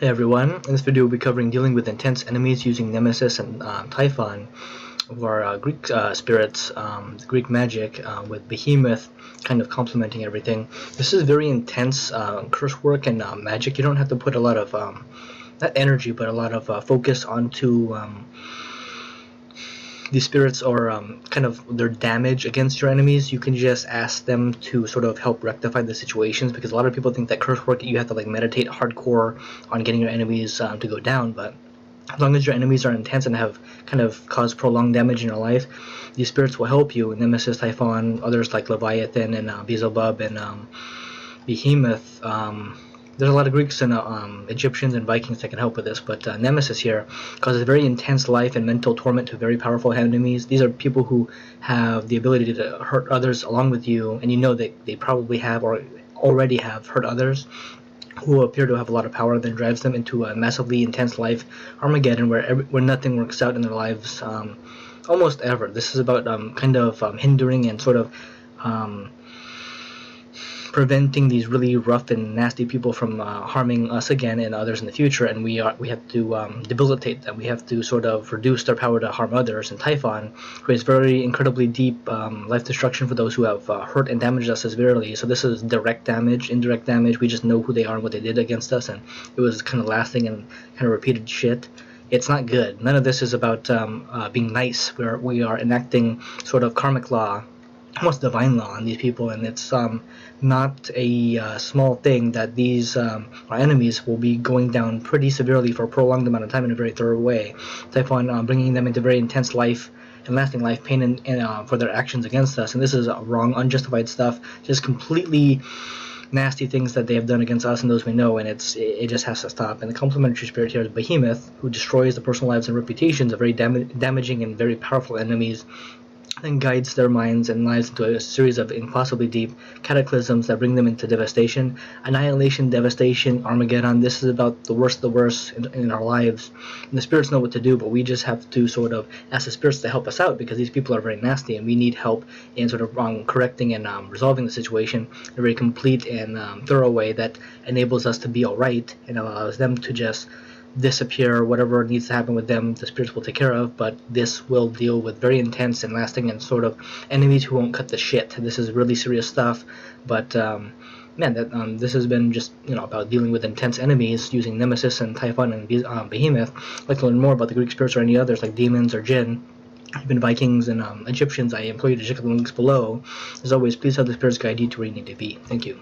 Hey everyone, in this video we'll be covering dealing with intense enemies using Nemesis and Typhon, or Greek spirits, Greek magic, with Behemoth kind of complementing everything. This is very intense curse work and magic. You don't have to put a lot of, not energy, but a lot of focus onto these spirits, or kind of their damage against your enemies. You can just ask them to sort of help rectify the situations, because a lot of people think that curse work you have to like meditate hardcore on getting your enemies to go down, but as long as your enemies are intense and have kind of caused prolonged damage in your life, these spirits will help you. Nemesis, Typhon, others like Leviathan and Beelzebub and Behemoth. There's a lot of Greeks and Egyptians and Vikings that can help with this, but Nemesis here causes very intense life and mental torment to very powerful enemies. These are people who have the ability to hurt others along with you, and you know that they probably have or already have hurt others, who appear to have a lot of power, then drives them into a massively intense life Armageddon, where nothing works out in their lives almost ever. This is about kind of hindering and sort of preventing these really rough and nasty people from harming us again and others in the future, and we have to debilitate them. We have to sort of reduce their power to harm others. And Typhon creates very incredibly deep life destruction for those who have hurt and damaged us severely. So this is direct damage, indirect damage. We just know who they are and what they did against us, and it was kind of lasting and kind of repeated shit. It's not good. None of this is about being nice. We are enacting sort of karmic law, almost divine law, on these people, and it's not a small thing that these our enemies will be going down pretty severely for a prolonged amount of time in a very thorough way. Typhon bringing them into very intense life and lasting life pain and for their actions against us, and this is wrong, unjustified stuff, just completely nasty things that they have done against us and those we know, and it just has to stop. And the complementary spirit here is Behemoth, who destroys the personal lives and reputations of very damaging and very powerful enemies, then guides their minds and lives into a series of impossibly deep cataclysms that bring them into devastation, annihilation, devastation, Armageddon. This is about the worst of the worst in our lives. And the spirits know what to do, but we just have to sort of ask the spirits to help us out, because these people are very nasty and we need help in sort of correcting and resolving the situation in a very complete and thorough way that enables us to be alright and allows them to just disappear. Whatever needs to happen with them, the spirits will take care of, but this will deal with very intense and lasting and sort of enemies who won't cut the shit. This is really serious stuff, but man, this has been just about dealing with intense enemies using Nemesis and Typhon and Behemoth. If you'd like to learn more about the Greek spirits or any others like demons or jinn, even Vikings and Egyptians, I implore you to check out the links below. As always, please have the spirits guide you to where you need to be. Thank you.